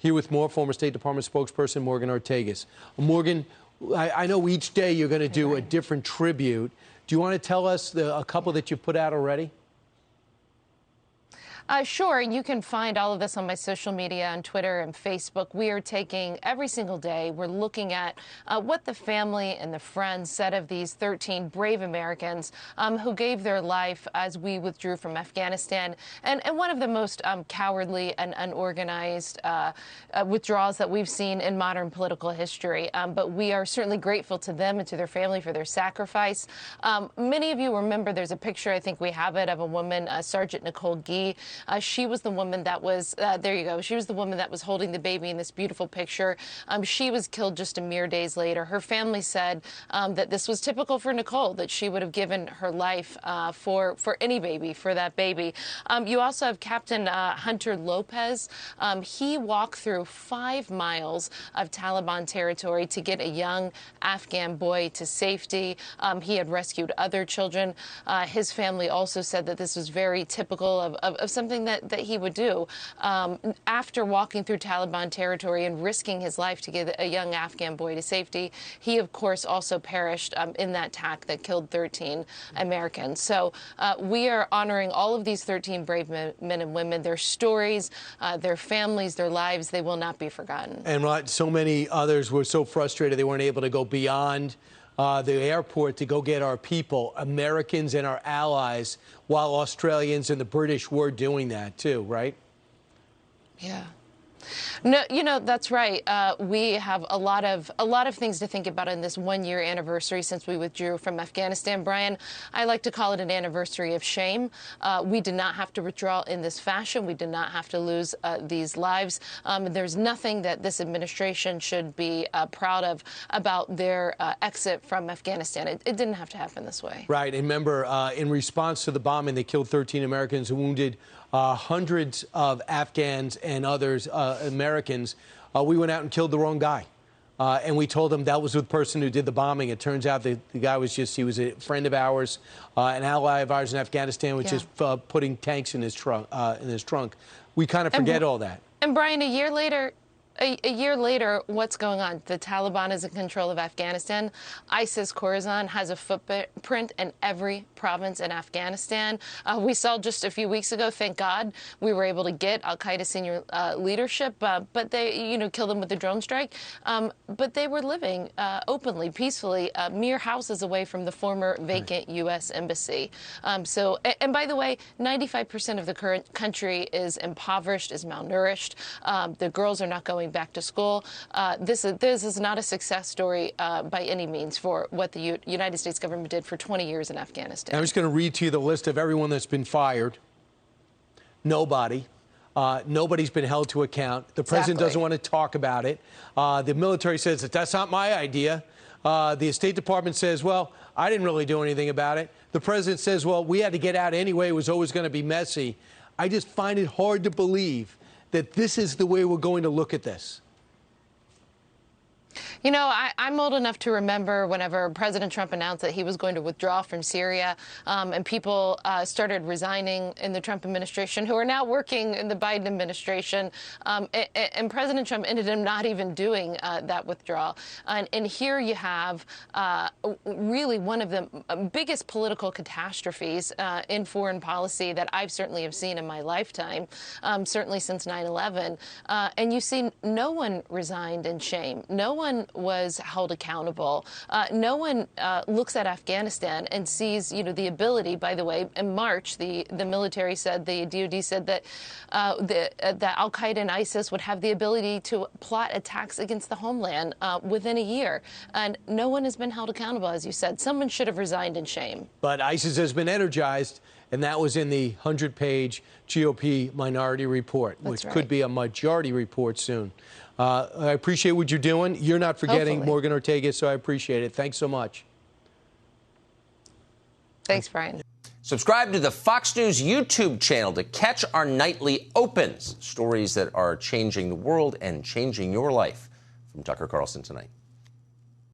Here with more, former State Department spokesperson Morgan Ortagus. Morgan, I know each day you're going to do a different tribute. Do you want to tell us a couple that you've put out already? Sure. You can find all of this on my social media, on Twitter and Facebook. We are taking every single day. We're looking at what the family and the friends said of these 13 brave Americans who gave their life as we withdrew from Afghanistan. And one of the most cowardly and unorganized withdrawals that we've seen in modern political history. But we are certainly grateful to them and to their family for their sacrifice. Many of you remember there's a picture, I think we have it, of a woman, Sergeant Nicole Gee. She was the woman that was, there you go, she was the woman that was holding the baby in this beautiful picture. She was killed just a mere days later. Her family said that this was typical for Nicole, that she would have given her life for any baby, for that baby. You also have Captain Hunter Lopez. He walked through 5 miles of Taliban territory to get a young Afghan boy to safety. He had rescued other children. His family also said that this was very typical of something that he would do. After walking through Taliban territory and risking his life to get a young Afghan boy to safety, he, of course, also perished in that attack that killed 13 Americans. So we are honoring all of these 13 brave men and women, their stories, their families, their lives. They will not be forgotten. And so many others were so frustrated they weren't able to go beyond the airport to go get our people, Americans and our allies, while Australians and the British were doing that too, right? Yeah. No, you know, that's right. We have a lot of things to think about in this 1-year anniversary since we withdrew from Afghanistan. Brian, I like to call it an anniversary of shame. We did not have to withdraw in this fashion. We did not have to lose these lives. There's nothing that this administration should be proud of about their exit from Afghanistan. It didn't have to happen this way. Right. And remember, in response to the bombing, they killed 13 Americans and wounded hundreds of Afghans and others, Americans. We went out and killed the wrong guy. And we told them that was the person who did the bombing. It turns out the guy was he was a friend of ours, an ally of ours in Afghanistan, was just putting tanks in his trunk. We kind of forget all that. And Brian, a year later, what's going on? The Taliban is in control of Afghanistan. ISIS Khorasan has a footprint in every province in Afghanistan. We saw just a few weeks ago, thank God, we were able to get al-Qaeda senior leadership, but they, killed them with a drone strike. But they were living openly, peacefully, mere houses away from the former vacant U.S. embassy. And by the way, 95% of the current country is impoverished, is malnourished. The girls are not going back to school. This is not a success story by any means for what the United States government did for 20 years in Afghanistan. I'm just going to read to you the list of everyone that's been fired. Nobody. Nobody's been held to account. The president doesn't want to talk about it. The military says that that's not my idea. The State Department says, well, I didn't really do anything about it. The president says, well, we had to get out anyway. It was always going to be messy. I just find it hard to believe that this is the way we're going to look at this. You know, I'm old enough to remember whenever President Trump announced that he was going to withdraw from Syria, and people started resigning in the Trump administration who are now working in the Biden administration. And President Trump ended up not even doing that withdrawal. And here you have really one of the biggest political catastrophes in foreign policy that I've certainly have seen in my lifetime, certainly since 9/11. And you see no one resigned in shame. No one was held accountable. No one looks at Afghanistan and sees, the ability. By the way, in March, the military said, the DoD said that that Al-Qaeda and ISIS would have the ability to plot attacks against the homeland within a year, and no one has been held accountable, as you said. Someone should have resigned in shame. But ISIS has been energized, and that was in the 100-page GOP minority report, which could be a majority report soon. I appreciate what you're doing. You're not forgetting Morgan Ortagus, so I appreciate it. Thanks so much. Thanks, Brian. Subscribe to the Fox News YouTube channel to catch our nightly opens, stories that are changing the world and changing your life. From Tucker Carlson tonight.